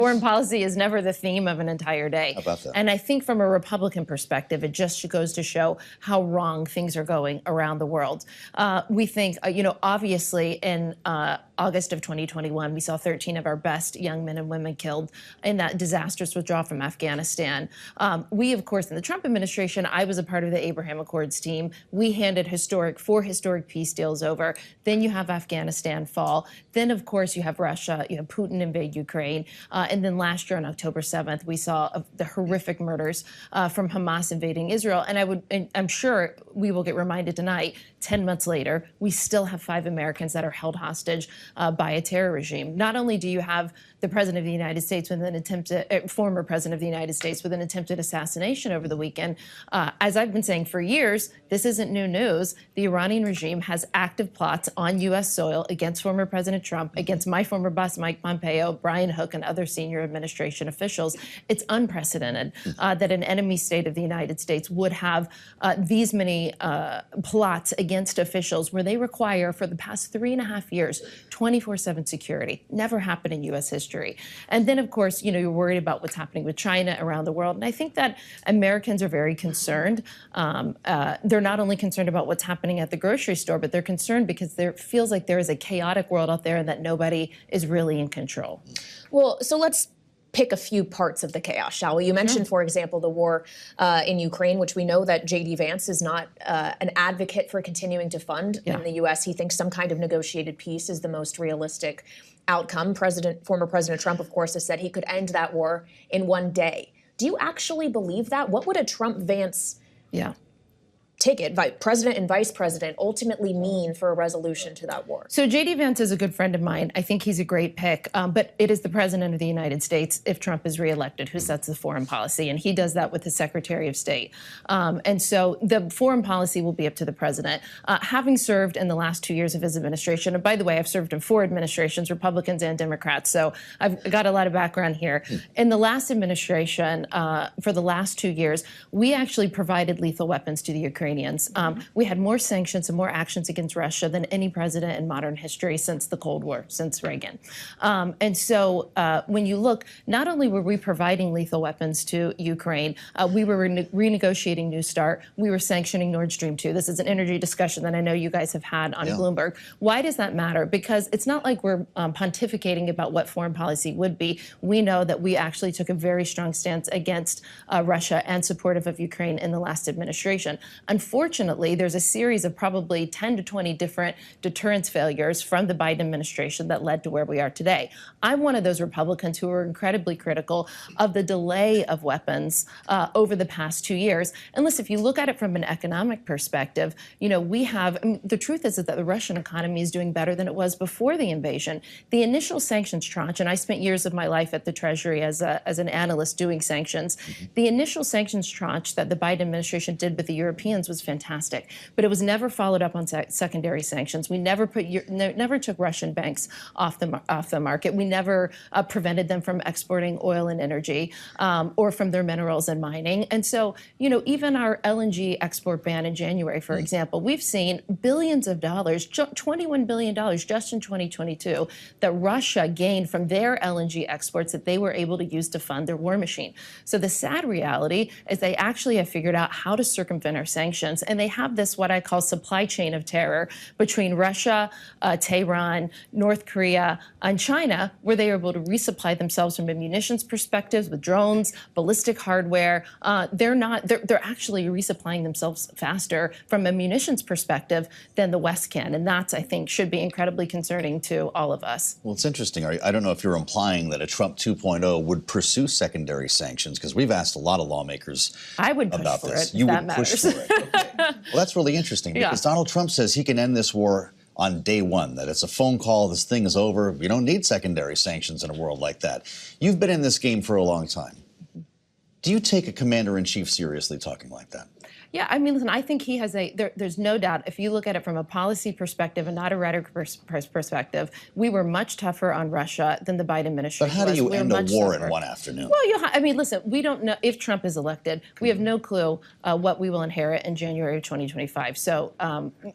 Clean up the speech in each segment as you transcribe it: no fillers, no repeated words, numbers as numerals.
Foreign policy is never the theme of an entire day. How about that? And I think from a Republican perspective, it just goes to show how wrong things are going around the world. We think, obviously in August of 2021, we saw 13 of our best young men and women killed in that disastrous withdrawal from Afghanistan. We, of course, in the Trump administration, I was a part of the Abraham Accords team. We handed four historic peace deals over. Then you have Afghanistan fall. Then, of course, you have Russia, you have Putin invade Ukraine. And then last year on October 7th, we saw the horrific murders from Hamas invading Israel. And I'm sure we will get reminded tonight, 10 months later, we still have 5 Americans that are held hostage by a terror regime. Not only do you have the President of the United States with an former President of the United States with an attempted assassination over the weekend, as I've been saying for years, this isn't new news. The Iranian regime has active plots on U.S. soil against former President Trump, against my former boss, Mike Pompeo, Brian Hook, and other senior administration officials. It's unprecedented that an enemy state of the United States would have these many plots against officials where they require, for the past 3.5 years, 24/7 security. Never happened in U.S. history. And then, of course, you're worried about what's happening with China around the world. And I think that Americans are very concerned. They're not only concerned about what's happening at the grocery store, but they're concerned because there feels like there is a chaotic world out there and that nobody is really in control. Well, so let's pick a few parts of the chaos, shall we? You mentioned, for example, the war in Ukraine, which we know that J.D. Vance is not an advocate for continuing to fund in the U.S. He thinks some kind of negotiated peace is the most realistic outcome. Former President Trump, of course, has said he could end that war in one day. Do you actually believe that? What would a Trump-Vance ticket, president and vice president, ultimately mean for a resolution to that war? So J.D. Vance is a good friend of mine. I think he's a great pick, but it is the president of the United States, if Trump is reelected, who sets the foreign policy, and he does that with the Secretary of State. And so the foreign policy will be up to the president. Having served in the last 2 years of his administration, and by the way, I've served in 4 administrations, Republicans and Democrats, so I've got a lot of background here. In the last administration, for the last 2 years, we actually provided lethal weapons to the Ukrainians. We had more sanctions and more actions against Russia than any president in modern history since the Cold War, since Reagan. And so when you look, not only were we providing lethal weapons to Ukraine, we were renegotiating New START, we were sanctioning Nord Stream 2. This is an energy discussion that I know you guys have had on Bloomberg. Why does that matter? Because it's not like we're pontificating about what foreign policy would be. We know that we actually took a very strong stance against Russia and supportive of Ukraine in the last administration. Unfortunately, there's a series of probably 10 to 20 different deterrence failures from the Biden administration that led to where we are today. I'm one of those Republicans who are incredibly critical of the delay of weapons over the past 2 years. And listen, if you look at it from an economic perspective, we have, the truth is that the Russian economy is doing better than it was before the invasion. The initial sanctions tranche, and I spent years of my life at the Treasury as an analyst doing sanctions, the initial sanctions tranche that the Biden administration did with the Europeans was fantastic, but it was never followed up on secondary sanctions. We never took Russian banks off the market. We never prevented them from exporting oil and energy or from their minerals and mining. And so, even our LNG export ban in January, for example, we've seen billions of dollars, $21 billion just in 2022, that Russia gained from their LNG exports that they were able to use to fund their war machine. So the sad reality is they actually have figured out how to circumvent our sanctions, and they have this, what I call, supply chain of terror between Russia, Tehran, North Korea, and China, where they are able to resupply themselves from a munitions perspective with drones, ballistic hardware. They're actually resupplying themselves faster from a munitions perspective than the West can, and that's, I think, should be incredibly concerning to all of us. Well, it's interesting. I don't know if you're implying that a Trump 2.0 would pursue secondary sanctions, because we've asked a lot of lawmakers about this. You would push for it. Okay. Well, that's really interesting, because Donald Trump says he can end this war on day one, that it's a phone call, this thing is over. We don't need secondary sanctions in a world like that. You've been in this game for a long time. Do you take a commander-in-chief seriously talking like that? Yeah, I mean, listen, I think he has there's no doubt, if you look at it from a policy perspective and not a rhetoric perspective, we were much tougher on Russia than the Biden administration But how do you was. end a war in one afternoon? Well, I mean, listen, we don't know if Trump is elected. We have no clue what we will inherit in January of 2025. So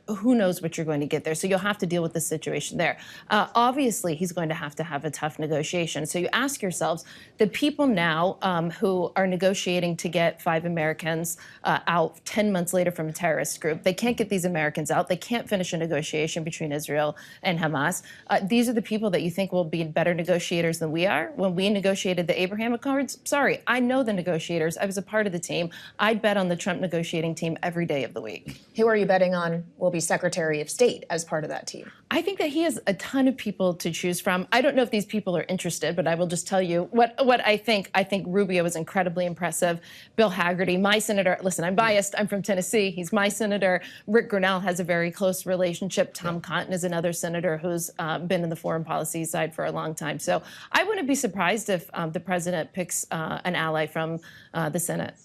who knows what you're going to get there. So you'll have to deal with the situation there. Obviously, he's going to have a tough negotiation. So you ask yourselves, the people now who are negotiating to get 5 Americans out 10 months later from a terrorist group, they can't get these Americans out. They can't finish a negotiation between Israel and Hamas. These are the people that you think will be better negotiators than we are. When we negotiated the Abraham Accords, sorry, I know the negotiators. I was a part of the team. I'd bet on the Trump negotiating team every day of the week. Who are you betting on will be Secretary of State as part of that team? I think that he has a ton of people to choose from. I don't know if these people are interested, but I will just tell you what I think. I think Rubio is incredibly impressive. Bill Hagerty, my senator. Listen, I'm biased. I'm from Tennessee. He's my senator. Rick Grinnell has a very close relationship. Tom Cotton is another senator who's been in the foreign policy side for a long time. So I wouldn't be surprised if the president picks an ally from the Senate.